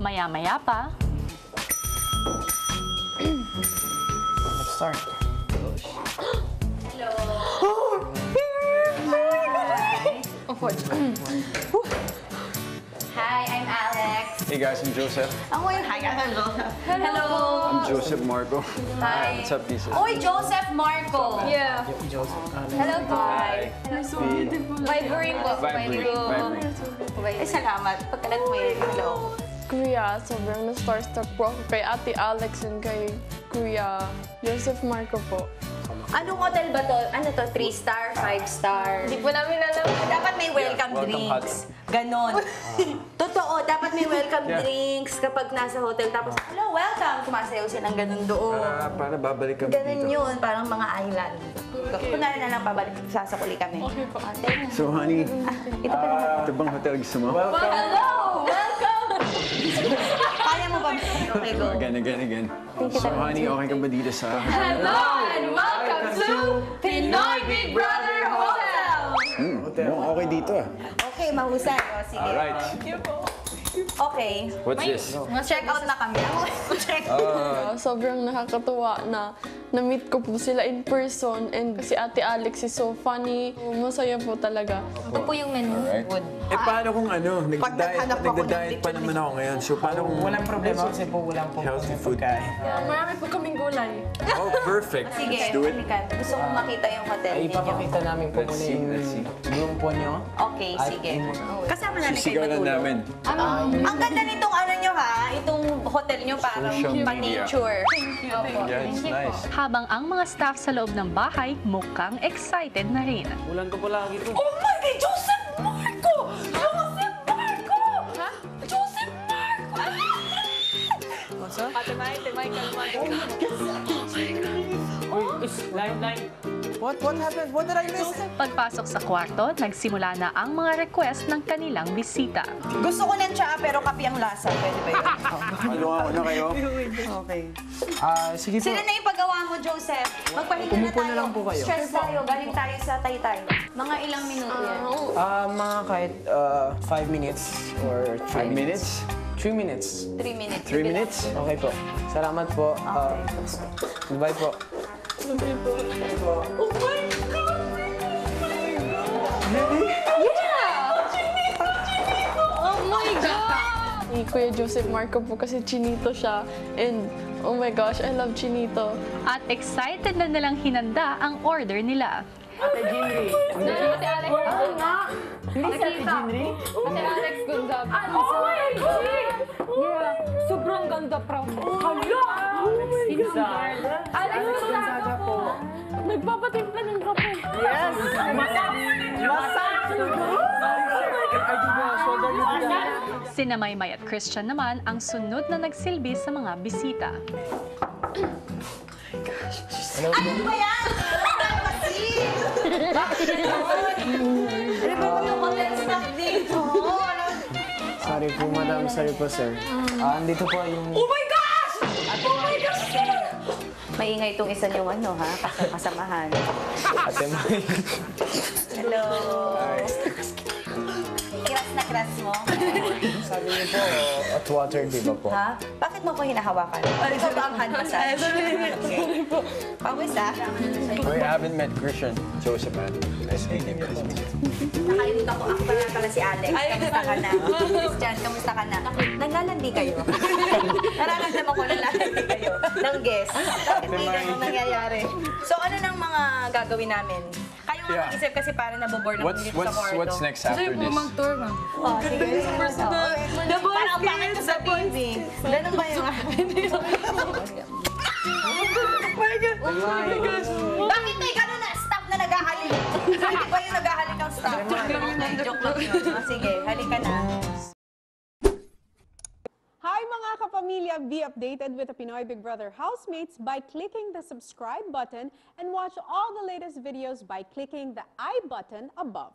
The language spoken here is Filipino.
Maya-maya pa, Let's start. Hi, I'm Alex. Hey guys, I'm Joseph. Hi, I'm Joseph. Hello. I'm Joseph Marco. Hi. What's up, Lisa? Oy, Joseph Marco. yeah. Joseph. Hello po. Hi. So beautiful. Vibrate po. Vibrate. Ay, salamat. Pagkalat mo yun. Hello. Kuya, sobrang na-starstruck po ako kay Ate Alex and kay Kuya Joseph Marco po. Anong hotel ba to? Ano to? 3-star? 5-star? Hindi po namin alam. Dapat may welcome welcome drinks. Ganon. Totoo, dapat may welcome drinks kapag nasa hotel. Tapos, hello, welcome. Sumasayaw silang ganon doon. Para babalik kami Ganon dito. yun, parang mga island. Kunwari na lang pabalik, sasakuli kami. Okay po. So honey, Ito pa naman. ito bang hotel gusto mo? Hello! Welcome! Kaya mo ba? Okay, go. Again. So honey, okay ka ba dito sa... Hello and welcome to Pinoy Big Brother Hotel! Mukhang okay dito ah. Okay, mahusay. O, sige. Alright. Okay. What's this? Check out na kami. Check out. Sobrang nakakatuwa na na-meet ko po sila in person and si Ate Alex is so funny. Masaya po talaga. Ito po yung menu. Alright. Food. Paano kung ano, naghanap ako ng nagda-diet pa naman ako ngayon. So paano kung Walang problema kasi po walang po healthy food? Marami po kaming gulay. Oh, perfect. Sige, do it. halika. Gusto kong makita yung hotel Ay, ninyo. ipapakita namin po muna yung room po nyo. Okay, sige. Kasama namin kayo Sisigaw lang matulog. namin. Ang ganda nitong ano nyo ha, itong hotel nyo parang Social media. pa-nature. Yeah, it's nice. Habang ang mga staff sa loob ng bahay mukhang excited na rin. Ulan ko po lagi to. Oh my God! Joseph Marco! Joseph Marco! Ha? Joseph Marco! Ate Mai, Line. What happened? What did I miss? Pagpasok sa kwarto, nagsimula na ang mga request ng kanilang bisita. Gusto ko ng tsaa pero kape ang lasa. Pwede ba yun? Tulungan ko na kayo. Okay. Sige po. Sila na yung paggawa mo, Joseph. Magpahinga na Umupo tayo. na lang po kayo. Stress tayo. Galing tayo sa Taytay. Mga ilang minuto yan. Mga kahit 5 minutes or 5 minutes? 3 minutes. 3 minutes. 3 minutes? Okay po. Salamat po. Goodbye po. Oh my God! Oh my God! Ni Kuya Joseph Marco po kasi chinito siya. And oh my gosh, I love chinito. At excited na nilang hinanda ang order nila. Ate Alex. Hindi si Ate Jinri? Ate Alex Gonzaga. Oh my God! Yeah. Sobrang ganda, proud. Hala! Alex Gonzaga po. Nagpapatimpla ng kape. Yes! Sina Maymay at Christian naman ang sunod na nagsilbi sa mga bisita. Ano ba yan? Kasi! Bakit ano ba yung hotel staff dito? Sorry po, madam. Sorry po, sir. Andito po yung... Oh my gosh! Oh my gosh! Maingay itong isa niyong ano ha, kasamahan. Ate Mai. Hello! Kiras mo? Sabi niyo po, hot water, di ba po? Ha? Bakit mo ko hinahawakan? Ikaw ba ang hand massage? Okay. Pawis ha? I haven't met Christian. Joseph, man. Nice meeting you. Nakalimutan ko. Ako pala si Alex. Kamusta ka na? Christian, kamusta ka na? Naglalandi kayo. Nararamdaman ko naglalandi kayo. Ng guest. Bakit may ganun nangyayari? So ano nang mga gagawin namin? Kayo nga mag-isip kasi parang nabobore na kung dito sa kwarto. What's next after this? Oh, sige. Parang bakit ko sa TV? Ganun ba yung akin? Oh my gosh! Bakit may ganun na staff na naghahalik? Hindi ba yung naghahalik ang staff? Joke lang yun. Sige, halika na. Hi mga kapamilya! Be updated with the Pinoy Big Brother housemates by clicking the subscribe button and watch all the latest videos by clicking the I button above.